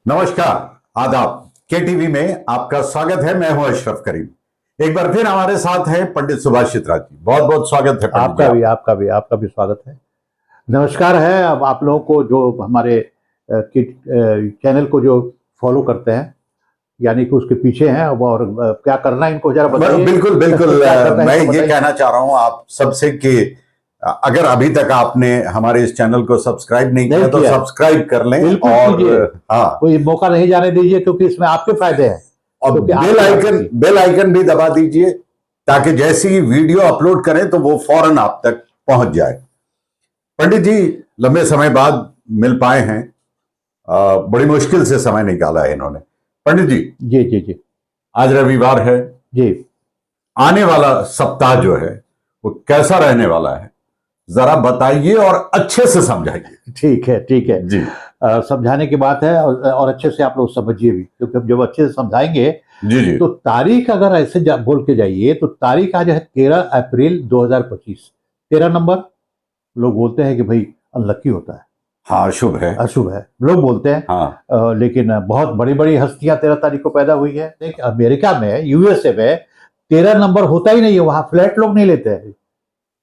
नमस्कार, आदाब। के टीवी में आपका स्वागत है। मैं हूं अशरफ करीम। एक बार फिर हमारे साथ है पंडित सुभाष चित्रा जी। बहुत बहुत स्वागत है पंडित जी। आपका भी स्वागत है। नमस्कार है। अब आप लोगों को जो हमारे चैनल को जो फॉलो करते हैं, यानी कि उसके पीछे हैं, और क्या करना है इनको जरा बताइए। बिल्कुल बिल्कुल। मैं ये कहना चाह रहा हूं आप सबसे कि अगर अभी तक आपने हमारे इस चैनल को सब्सक्राइब नहीं किया तो सब्सक्राइब कर लें और कोई मौका नहीं जाने दीजिए, क्योंकि इसमें आपके फायदे हैं। और बेल आइकन भी दबा दीजिए ताकि जैसी वीडियो अपलोड करें तो वो फौरन आप तक पहुंच जाए। पंडित जी लंबे समय बाद मिल पाए हैं, बड़ी मुश्किल से समय निकाला है इन्होंने। पंडित जी जी जी जी, आज रविवार है जी। आने वाला सप्ताह जो है वो कैसा रहने वाला है, जरा बताइए और अच्छे से समझाइए। ठीक है जी। समझाने की बात है, और अच्छे से आप लोग समझिए भी, क्योंकि जब अच्छे से समझाएंगे जी। तो तारीख अगर ऐसे बोल के जाइए तो तारीख आज है 13 अप्रैल 2025। 13 नंबर लोग बोलते हैं कि भाई अनलक्की होता है। हाँ, अशुभ है। अशुभ है लोग बोलते हैं। हाँ। लेकिन बहुत बड़ी बड़ी हस्तियां 13 तारीख को पैदा हुई है। देखिए अमेरिका में, यूएसए में 13 नंबर होता ही नहीं है। वहां फ्लैट लोग नहीं लेते हैं,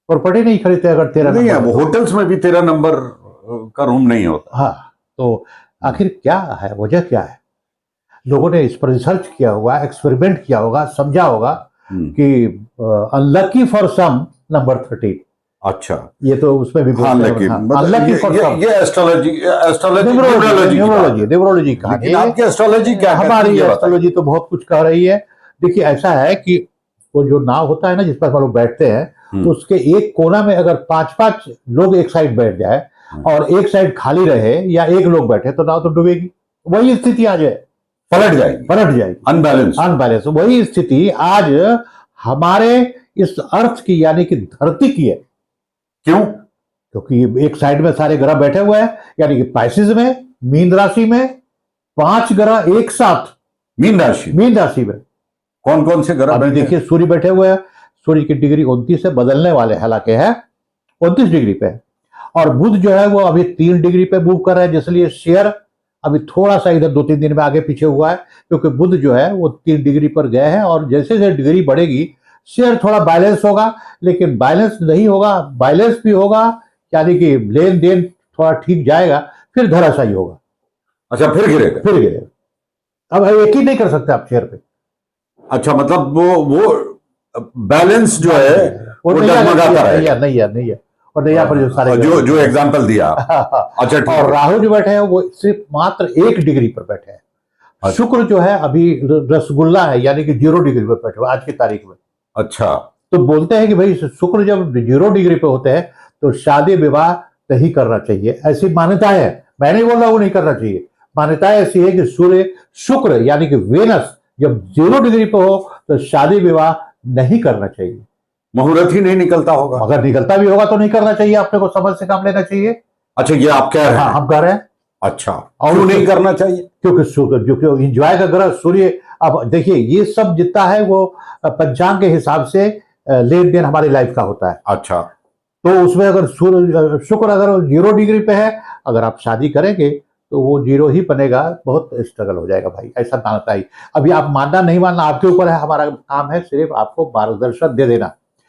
प्रॉपर्टी नहीं खरीदते अगर 13 नहीं नंबर। है, होटल्स में भी 13 नंबर का रूम नहीं होता। हाँ, तो आखिर क्या है, वजह क्या है? लोगों ने इस पर रिसर्च किया होगा, एक्सपेरिमेंट किया होगा, समझा होगा कि अनलकी फॉर सम नंबर 13। अच्छा, ये तो उसमें भी ये न्यूमरोलॉजी कहानी। आपकी एस्ट्रोलॉजी क्या? हमारी एस्ट्रोलॉजी तो बहुत कुछ कह रही है। देखिए ऐसा है कि वो जो नाव होता है ना जिस पर हम लोग बैठते हैं, उसके एक कोना में अगर 5-5 लोग एक साइड बैठ जाए और एक साइड खाली रहे या एक लोग बैठे तो नाव तो डूबेगी। वही स्थिति आज है, पलट जाएगी। अनबैलेंस वही स्थिति आज हमारे इस अर्थ की, यानी कि धरती की है। क्यों? क्योंकि एक साइड में सारे ग्रह बैठे हुए हैं, यानी कि पाइसिस में, मीन राशि में 5 ग्रह एक साथ। मीन राशि में कौन कौन से ग्रह? अभी देखिए सूर्य बैठे हुए हैं। सूर्य की डिग्री 29 से बदलने वाले, हालांकि है 29 डिग्री पे। और बुध जो है वो अभी 3 डिग्री पे मूव कर रहा है, जिसलिए शेयर अभी थोड़ा सा इधर 2-3 दिन में आगे पीछे हुआ है, क्योंकि बुध जो है वो 3 डिग्री पर गए हैं। और जैसे जैसे डिग्री बढ़ेगी शेयर थोड़ा बैलेंस होगा, लेकिन बैलेंस नहीं होगा, बैलेंस भी होगा, यानी कि लेन देन थोड़ा ठीक जाएगा, फिर धराशायी होगा। अच्छा, फिर गिरेगा। अब एक ही नहीं कर सकते आप शेयर पे। अच्छा, मतलब वो बैलेंस जो है वो डगमगाता रहेगा। नहीं है। और नैया पर जो सारे जो एग्जांपल दिया। अच्छा, और राहु जो बैठे हैं वो सिर्फ मात्र 1 डिग्री पर बैठे हैं। अच्छा। शुक्र जो है अभी रसगुल्ला है, यानी कि 0 डिग्री पर बैठे हुए आज की तारीख में। अच्छा, तो बोलते हैं कि भाई शुक्र जब 0 डिग्री पे होते हैं तो शादी विवाह नहीं करना चाहिए, ऐसी मान्यताएं है। मैं नहीं बोल रहा वो नहीं करना चाहिए, मान्यताएं ऐसी है कि सूर्य शुक्र यानी कि वेनस जब 0 डिग्री पे हो तो शादी विवाह नहीं करना चाहिए। मुहूर्त ही नहीं निकलता होगा। अगर निकलता भी होगा तो नहीं करना चाहिए, अपने को समझ से काम लेना चाहिए। अच्छा, ये आप कह रहे हैं? हाँ, हम कह रहे हैं। अच्छा, और नहीं करना चाहिए क्योंकि जो एंजॉय का ग्रह सूर्य। अब देखिए ये सब जितना है वो पंचांग के हिसाब से लेन देन हमारी लाइफ का होता है। अच्छा, तो उसमें अगर शुक्र अगर 0 डिग्री पे है, अगर आप शादी करेंगे तो वो 0 ही बनेगा, बहुत स्ट्रगल हो जाएगा भाई, ऐसा मानता ही। अभी आप मानना नहीं मानना आपके ऊपर है, हमारा काम है सिर्फ आपको मार्गदर्शन दे देना।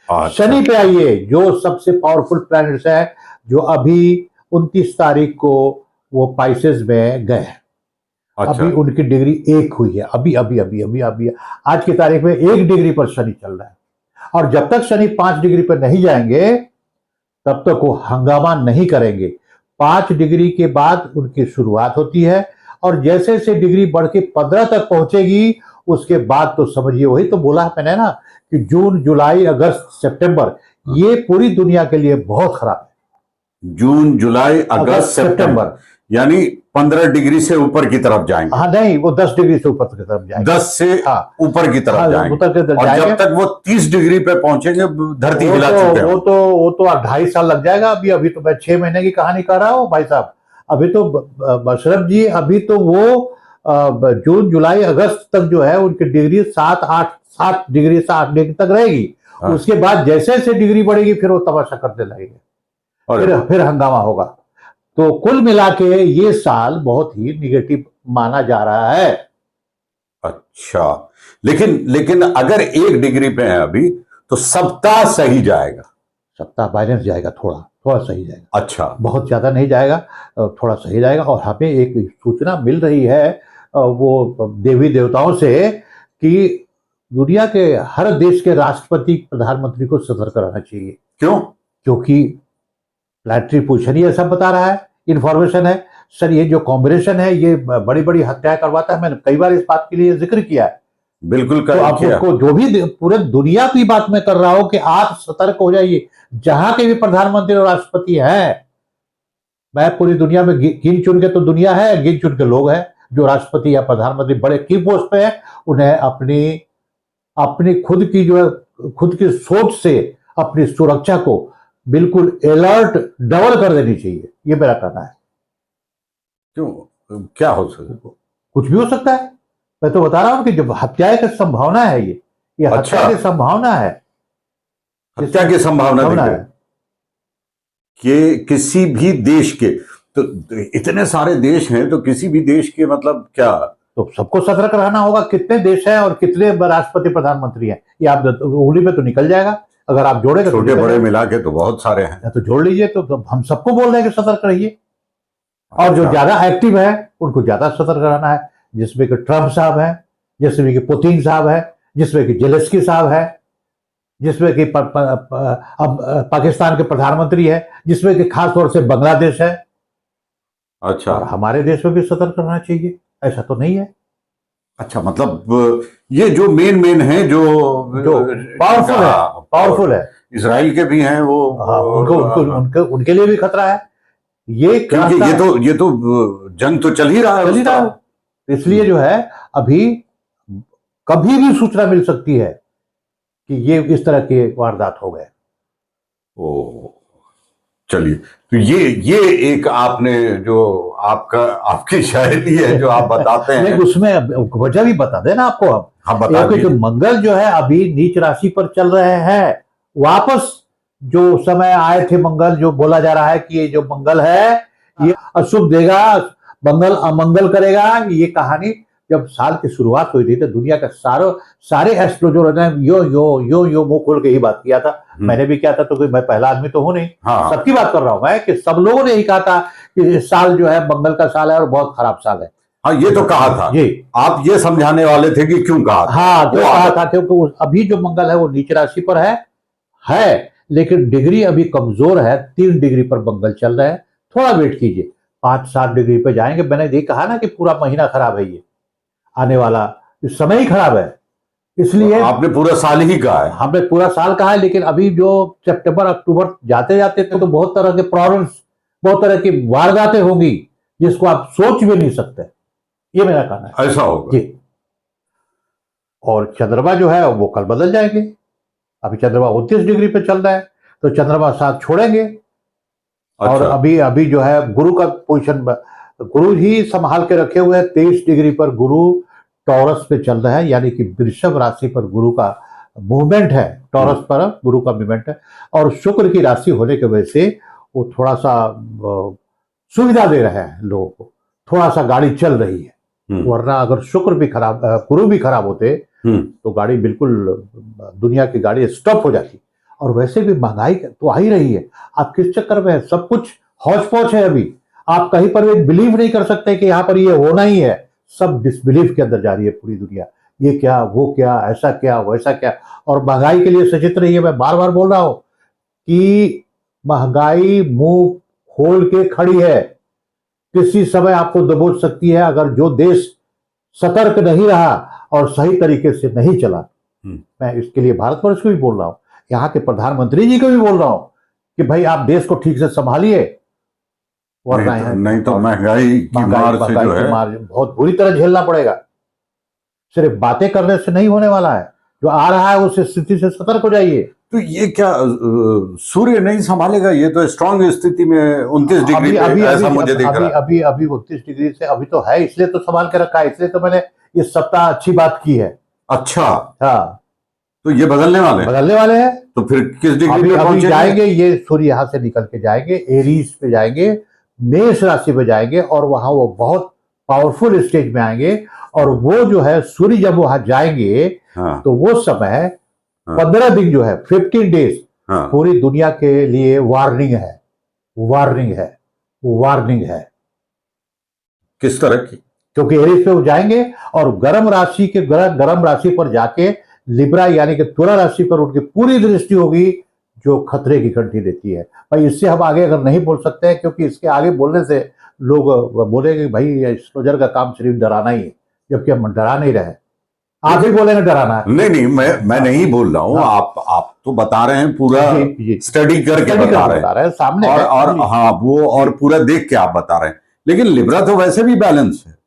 अच्छा। शनि पे आइए, जो सबसे पावरफुल प्लैनेट्स है, जो अभी 29 तारीख को वो पाइसेस में गए। अच्छा। अभी उनकी डिग्री 1 हुई है, अभी आज की तारीख में 1 डिग्री पर शनि चल रहा है। और जब तक शनि 5 डिग्री पर नहीं जाएंगे तब तक वो हंगामा नहीं करेंगे। 5 डिग्री के बाद उनकी शुरुआत होती है, और जैसे जैसे डिग्री बढ़ के 15 तक पहुंचेगी उसके बाद तो समझिए, वही तो बोला मैंने ना कि जून जुलाई अगस्त सितंबर ये पूरी दुनिया के लिए बहुत खराब है। जून जुलाई अगस्त सितंबर यानी 15 डिग्री से ऊपर की तरफ जाएंगे। हाँ नहीं, वो 10 डिग्री से ऊपर की तरफ जाएंगे। 10 से ऊपर की तरफ जाएंगे। और जब तक वो 30 डिग्री पे पहुंचेंगे धरती हिला चुके हैं। वो तो 2.5 साल लग जाएगा। अभी तो मैं 6 महीने की कहानी कर रहा हूँ भाई साहब। अभी तो बशरफ जी, अभी तो वो जून जुलाई अगस्त तक जो है उनकी डिग्री 7 डिग्री तक रहेगी। उसके बाद जैसे जैसे डिग्री बढ़ेगी फिर वो तमाशा करने लगेंगे, फिर हंगामा होगा। तो कुल मिला के ये साल बहुत ही निगेटिव माना जा रहा है। अच्छा, लेकिन लेकिन अगर 1 डिग्री पे है अभी तो सप्ताह सही जाएगा। सप्ताह बैलेंस जाएगा, थोड़ा थोड़ा सही जाएगा। अच्छा, बहुत ज्यादा नहीं जाएगा, थोड़ा सही जाएगा। और हमें एक सूचना मिल रही है वो देवी देवताओं से कि दुनिया के हर देश के राष्ट्रपति प्रधानमंत्री को सतर्क रहना चाहिए। क्यों? क्योंकि प्लानिटरी पोजीशन ही ऐसा बता रहा है, इंफॉर्मेशन है। सर ये जो कॉम्बिनेशन है ये बड़ी बड़ी हत्याएं करवाता है। मैंने कई बार इस बात के लिए जिक्र किया है। बिल्कुल तो आप उसको जो भी पूरे दुनिया की बात में कर रहा हूं कि आप सतर्क हो जाइए। जहां के भी प्रधानमंत्री और राष्ट्रपति हैं, मैं पूरी दुनिया में गिन चुन के, तो दुनिया है, गिन चुन के लोग हैं जो राष्ट्रपति या प्रधानमंत्री बड़े की पोस्ट पे है, उन्हें अपनी अपनी खुद की जो है खुद की सोच से अपनी सुरक्षा को बिल्कुल अलर्ट डबल कर देनी चाहिए। ये मेरा कहना है। क्यों? क्या हो सकता? कुछ भी हो सकता है। मैं तो बता रहा हूं कि जब हत्या की संभावना है, ये अच्छा। हत्या की संभावना है, हत्या की संभावना है कि किसी भी देश के, तो इतने सारे देश हैं, तो किसी भी देश के मतलब क्या, तो सबको सतर्क रहना होगा। कितने देश हैं और कितने राष्ट्रपति प्रधानमंत्री हैं, ये आप उंगली पे तो निकल जाएगा अगर आप जोड़ेंगे। छोटे बड़े मिला के तो बहुत सारे हैं, तो जोड़ लीजिए। तो हम सबको बोल रहे हैं कि सतर्क रहिए। और जो ज्यादा एक्टिव है उनको ज्यादा सतर्क रहना है, जिसमें कि ट्रंप साहब है, जिसमें कि पुतिन साहब है, जिसमें कि जेलेंस्की साहब है, जिसमें कि पाकिस्तान के प्रधानमंत्री है, जिसमें कि खास तौर से बांग्लादेश है। अच्छा, और हमारे देश में भी सतर्क रहना चाहिए, ऐसा तो नहीं है। अच्छा, मतलब ये जो मेन है, जो पावरफुल है, इजराइल के भी हैं वो, उनके लिए भी खतरा है। ये क्योंकि ये तो जंग तो चल ही रहा है, इसलिए जो है अभी कभी भी सूचना मिल सकती है कि ये इस तरह के वारदात हो गए। ओ, चलिए, तो ये एक आपने जो आपकी शायरी है जो आप बताते हैं, उसमें वजह भी बता देना आपको। अब हाँ, बता दीजिए। जो मंगल जो है अभी नीच राशि पर चल रहे हैं, वापस जो समय आए थे मंगल, जो बोला जा रहा है कि ये जो मंगल है ये अशुभ देगा, मंगल अमंगल करेगा। ये कहानी जब साल की शुरुआत हुई थी तो दुनिया का सारे एस्ट्रोलॉजर ने यो मुंह खोल के ही बात किया था। मैंने भी किया था, तो कोई मैं पहला आदमी तो हूं नहीं। हाँ। सबकी बात कर रहा हूं मैं कि सब लोगों ने यही कहा था कि इस साल जो है मंगल का साल है और बहुत खराब साल है। हाँ, ये तो कहा था जी। आप ये समझाने वाले थे कि क्यों कहा था? हाँ, जो कहा था क्योंकि अभी जो मंगल है वो नीच राशि पर है, लेकिन डिग्री अभी कमजोर है। 3 डिग्री पर मंगल चल रहा है। थोड़ा वेट कीजिए, 5-7 डिग्री पे जाएंगे। मैंने ये कहा ना कि पूरा महीना खराब है, ये आने वाला समय ही खराब है। इसलिए आपने पूरा साल ही कहा है। हमने पूरा साल कहा है, लेकिन अभी जो सितंबर अक्टूबर जाते जाते तो बहुत तरह के प्रॉब्लम्स, बहुत तरह की वारदातें होंगी जिसको आप सोच भी नहीं सकते। ये मेरा कहना है। ऐसा होगा जी। और चंद्रमा जो है वो कल बदल जाएंगे। अभी चंद्रमा 29 डिग्री पे चल रहा है, तो चंद्रमा साथ छोड़ेंगे। अच्छा। और अभी जो है गुरु का पोजीशन, गुरु ही संभाल के रखे हुए हैं। 23 डिग्री पर गुरु टॉरस पे चल रहा है, यानी कि वृषभ राशि पर गुरु का मूवमेंट है। टॉरस पर गुरु का मूवमेंट है, और शुक्र की राशि होने की वजह से वो थोड़ा सा सुविधा दे रहे हैं लोगों को, थोड़ा सा गाड़ी चल रही है। वरना अगर शुक्र भी खराब, गुरु भी खराब होते तो गाड़ी बिल्कुल, दुनिया की गाड़ी स्टॉप हो जाती। और वैसे भी महंगाई तो आ ही रही है। आप किस चक्कर में है, सब कुछ हौच पौच है। अभी आप कहीं पर भी बिलीव नहीं कर सकते कि यहाँ पर ये होना ही है। सब डिसबिलीव के अंदर जा रही है पूरी दुनिया। ये क्या, वो क्या, ऐसा क्या, वैसा क्या। और महंगाई के लिए सचेत रहिए। मैं बार बार बोल रहा हूं कि महंगाई मुंह खोल के खड़ी है, किसी समय आपको दबोच सकती है अगर जो देश सतर्क नहीं रहा और सही तरीके से नहीं चला। मैं इसके लिए भारतवर्ष को भी बोल रहा हूं, यहाँ के प्रधानमंत्री जी को भी बोल रहा हूं कि भाई आप देश को ठीक से संभालिए, वरना नहीं तो महंगाई की मार से जो है बहुत बुरी तरह झेलना पड़ेगा। सिर्फ बातें करने से नहीं होने वाला है, जो आ रहा है उस स्थिति से सतर्क हो जाइए। तो ये क्या सूर्य नहीं संभालेगा? ये तो स्ट्रांग स्थिति में 29 डिग्री ऐसा मुझे दिख रहा है। अभी 29 डिग्री से अभी तो है, इसलिए तो संभाल के रखा है। इसलिए तो मैंने इस सप्ताह अच्छी बात की है। अच्छा, हाँ, तो ये बदलने वाले हैं। तो फिर किस डिग्री अभी जाएंगे? ये सूर्य यहाँ से निकल के जाएंगे, एरीज पे जाएंगे, मेष राशि पे जाएंगे, और वहां वो बहुत पावरफुल स्टेज में आएंगे, और वो जो है सूर्य जब वहां जाएंगे हाँ, तो वो समय हाँ, 15 दिन जो है, 15 डेज हाँ, पूरी दुनिया के लिए वार्निंग है, वार्निंग है, वार्निंग है। किस तरह की? क्योंकि एरिस पे वो जाएंगे और गर्म राशि पर जाके लिब्रा यानी कि तुला राशि पर उनकी पूरी दृष्टि होगी, जो खतरे की घंटी देती है। भाई इससे हम आगे अगर नहीं बोल सकते हैं, क्योंकि इसके आगे बोलने से लोग बोलेंगे भाई एस्ट्रोलॉजर का काम सिर्फ डराना ही है, जबकि हम डरा नहीं रहे। आप ही बोलेंगे डराना है। नहीं नहीं, मैं नहीं बोल रहा हूँ। हाँ। आप तो बता रहे हैं, पूरा जी, जी। स्टडी करके स्टडी बता करके रहे बता हैं, रहे हैं, सामने और है। और जी। हाँ वो, और पूरा देख के आप बता रहे हैं। लेकिन लिब्रा तो वैसे भी बैलेंस है।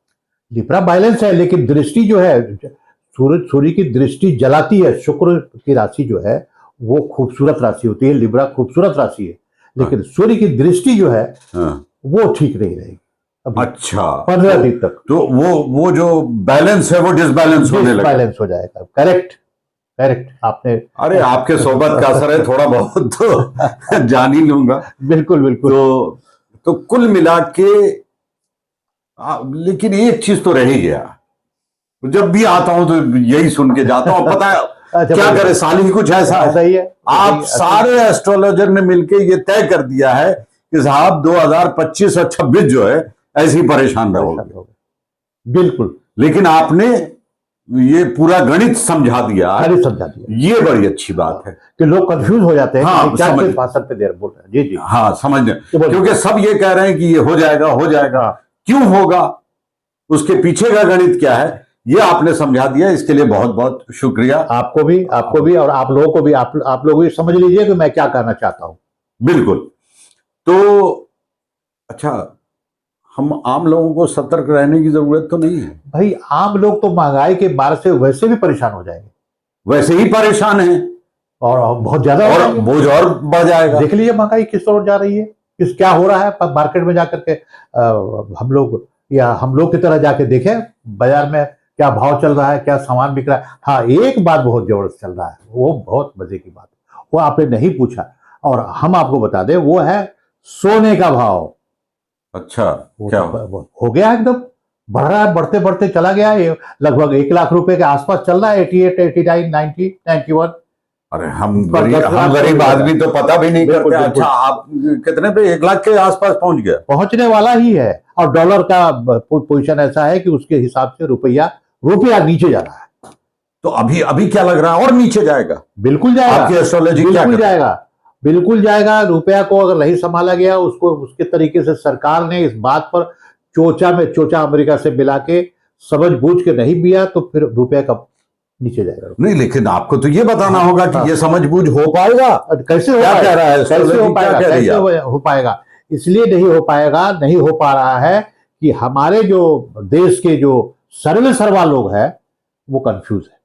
लिब्रा बैलेंस है, लेकिन दृष्टि जो है, सूर्य की दृष्टि जलाती है। शुक्र की राशि जो है वो खूबसूरत राशि होती है, लिब्रा खूबसूरत राशि है, लेकिन सूर्य की दृष्टि जो है हाँ। वो ठीक नहीं रहेगी अभी अच्छा, 15 दिन तक। तो वो जो बैलेंस है वो डिसबैलेंस होने लगा। बैलेंस हो जाएगा। करेक्ट, करेक्ट आपने। अरे आपके सोबत का असर है, थोड़ा बहुत तो जान ही लूंगा। बिल्कुल बिल्कुल। तो कुल मिला के लेकिन एक चीज तो रह ही गया। जब भी आता हूं तो यही सुन के जाता हूं, पता है अच्छा, क्या बिल्कुल। करे, साल ही कुछ ऐसा ऐसा है। ही है। आप सारे एस्ट्रोलॉजर ने मिलके ये तय कर दिया है कि साहब 2025 और 26 जो है ऐसे ही परेशान रहोगे। बिल्कुल। लेकिन आपने ये पूरा गणित समझा दिया, गणित समझा दिया, ये बड़ी अच्छी बात है कि लोग कंफ्यूज हो जाते हैं। हाँ, कि क्या समझ। किस भाषा पे देर बोल रहे हैं। जी जी। हाँ समझ, बोलिए। क्योंकि सब ये कह रहे हैं कि ये हो जाएगा, हो जाएगा। क्यों होगा, उसके पीछे का गणित क्या है, ये आपने समझा दिया। इसके लिए बहुत बहुत शुक्रिया। आपको भी और आप लोगों को भी। आप लोग भी समझ लीजिए कि मैं क्या कहना चाहता हूं। बिल्कुल। तो अच्छा, हम आम लोगों को सतर्क रहने की जरूरत तो नहीं है? भाई आम लोग तो महंगाई के मार से वैसे भी परेशान हो जाएंगे, वैसे ही परेशान है, और बहुत ज्यादा हो और जाएंगे। बोझ और बढ़ जाएगा। देख लीजिए महंगाई किस तरह जा रही है, किस क्या हो रहा है मार्केट में जाकर के। हम लोग की तरह जाके देखें बाजार में क्या भाव चल रहा है, क्या सामान बिक रहा है। हाँ, एक बात बहुत जबरदस्त चल रहा है, वो बहुत मजे की बात, वो आपने नहीं पूछा और हम आपको बता दें, वो है सोने का भाव। अच्छा, वो क्या तो हो गया एकदम, बढ़ रहा है, बढ़ते बढ़ते चला गया। ये लगभग 1 लाख रुपए के आसपास चल रहा है, 88, 89, 90, 91। अरे हम पर 10 लाख गरीब आदमी तो पता भी नहीं बिल्कुल, करते। बिल्कुल। अच्छा, आप कितने पे, 1 लाख के आसपास पहुंच गया? पहुंचने वाला ही है, और डॉलर का पोजीशन ऐसा है कि उसके हिसाब से रुपया नीचे जा रहा है। तो अभी अभी क्या लग रहा है, और नीचे जाएगा? बिल्कुल जाएगा। आपकी एस्ट्रोलॉजी क्या बिल्कुल कहती है? जाएगा, बिल्कुल जाएगा। रुपया को अगर नहीं संभाला गया, उसको उसके तरीके से सरकार ने इस बात पर चोचा में चोचा अमेरिका से मिला के समझ बूझ के नहीं दिया, तो फिर रुपया का नीचे जाएगा। नहीं, लेकिन आपको तो ये बताना होगा कि ये समझबूझ हो पाएगा। कैसे हो क्या पाएगा? कह रहा है कैसे एस्ट्रोलॉजी, हो पाएगा? क्या कह रही कैसे है? हो पाएगा? इसलिए नहीं हो पाएगा, नहीं हो पा रहा है कि हमारे जो देश के जो सर्वे सर्वा लोग हैं वो कंफ्यूज है।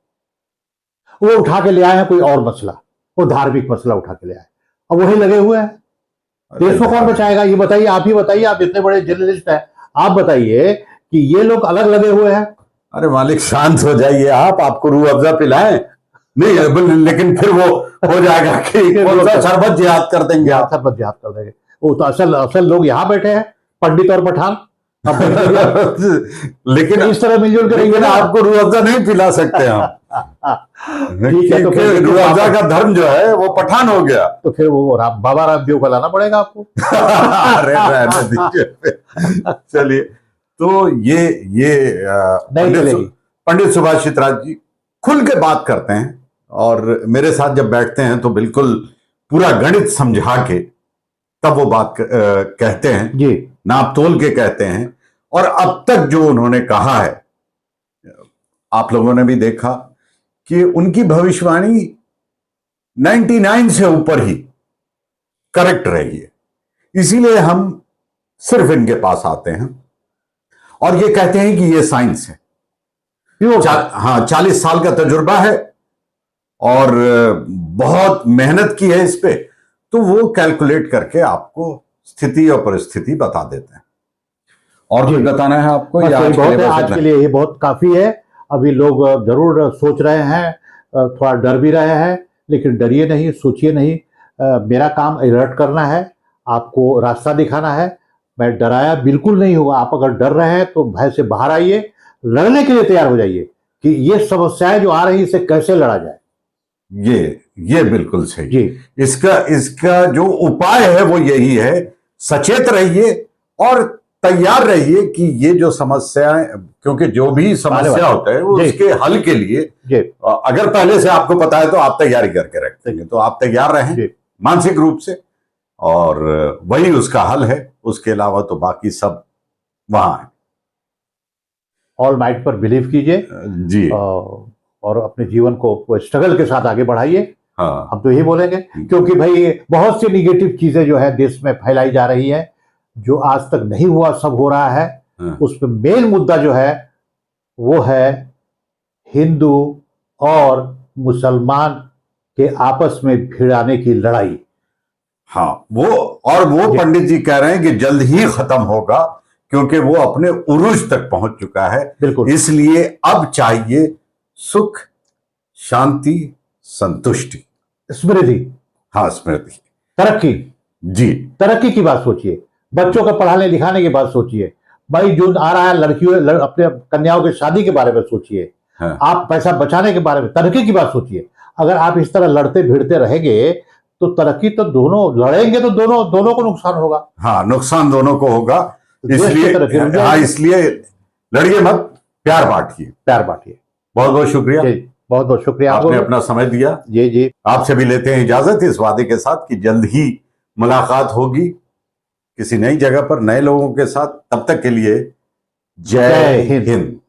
वो उठा के ले आए हैं कोई और मसला, वो धार्मिक मसला उठा के ले आए, अब वही लगे हुए हैं। देश को कौन बचाएगा ये बताइए, आप ही बताइए। आप इतने बड़े जर्नलिस्ट हैं, आप बताइए कि ये लोग अलग लगे हुए हैं। अरे मालिक शांत हो जाइए आप, आपको रूह अफ़ज़ा पिलाएं? नहीं, लेकिन फिर वो हो जाएगा कि कौन सा शरबत जिहाद कर देंगे आप। शरबत जिहाद कर देंगे। वो तो असल लोग यहाँ बैठे हैं, पंडित और पठान। लेकिन इस तरह मिलजुल कर लेकिन आपको रूह अफ़ज़ा नहीं पिला सकते हम। ठीक है, तो क्योंकि रूह अफ़ज़ा का धर्म जो है वो पठान हो गया। तो फिर वो बाबा रामदेव को लाना पड़ेगा आपको। अरे रहने दीजिए। चलिए, तो ये पंडित सुभाष चित्राज जी खुल के बात करते हैं, और मेरे साथ जब बैठते हैं तो बिल्कुल पूरा गणित समझा के तब वो बात कहते हैं जी, नाप तोल के कहते हैं। और अब तक जो उन्होंने कहा है, आप लोगों ने भी देखा कि उनकी भविष्यवाणी 99 से ऊपर ही करेक्ट रही है। इसीलिए हम सिर्फ इनके पास आते हैं और ये कहते हैं कि ये साइंस है। हाँ, 40 साल का तजुर्बा है और बहुत मेहनत की है इस पे, तो वो कैलकुलेट करके आपको स्थिति और परिस्थिति बता देते हैं। और कुछ बताना है आपको? आज के लिए ये बहुत काफी है। अभी लोग जरूर सोच रहे हैं, थोड़ा डर भी रहे हैं, लेकिन डरिए नहीं, सोचिए नहीं। मेरा काम अलर्ट करना है, आपको रास्ता दिखाना है। मैं डराया बिल्कुल नहीं होगा। आप अगर डर रहे हैं तो भय से बाहर आइए, लड़ने के लिए तैयार हो जाइए कि ये समस्याएं जो आ रही है इसे कैसे लड़ा जाए। ये बिल्कुल सही। जी इसका जो उपाय है वो यही है, सचेत रहिए और तैयार रहिए कि ये जो समस्याएं, क्योंकि जो भी समस्या होता है वो उसके हल के लिए अगर पहले से आपको पता है तो आप तैयारी करके रखते हैं, तो आप तैयार रहें मानसिक रूप से, और वही उसका हल है। उसके अलावा तो बाकी सब वहां है। ऑलमाइट पर बिलीव कीजिए जी, और अपने जीवन को स्ट्रगल के साथ आगे बढ़ाइए। हाँ, हम तो यही बोलेंगे, क्योंकि भाई बहुत सी निगेटिव चीजें जो है देश में फैलाई जा रही है, जो आज तक नहीं हुआ सब हो रहा है। उसमें मेन मुद्दा जो है वो है हिंदू और मुसलमान के आपस में भिड़ाने की लड़ाई। हाँ, वो पंडित जी कह रहे हैं कि जल्द ही खत्म होगा, क्योंकि वो अपने उरूज तक पहुंच चुका है। बिल्कुल। इसलिए अब चाहिए सुख, शांति, संतुष्टि, स्मृति। हाँ, स्मृति, तरक्की। जी, तरक्की की बात सोचिए, बच्चों को पढ़ाने लिखाने की बात सोचिए, भाई जो आ रहा है लड़कियों अपने कन्याओं की शादी के बारे में सोचिए। हाँ। आप पैसा बचाने के बारे में, तरक्की की बात सोचिए। अगर आप इस तरह लड़ते भिड़ते रहेंगे तो तरक्की तो दोनों लड़ेंगे तो दोनों को नुकसान होगा। हाँ, नुकसान दोनों को होगा। इसलिए इसलिए लड़िए मत, प्यार बांटिए। बहुत बहुत शुक्रिया। बहुत बहुत शुक्रिया, आपने अपना समय दिया। जी आपसे भी लेते हैं इजाजत इस वादे के साथ कि जल्द ही मुलाकात होगी किसी नई जगह पर नए लोगों के साथ। तब तक के लिए जय हिंद।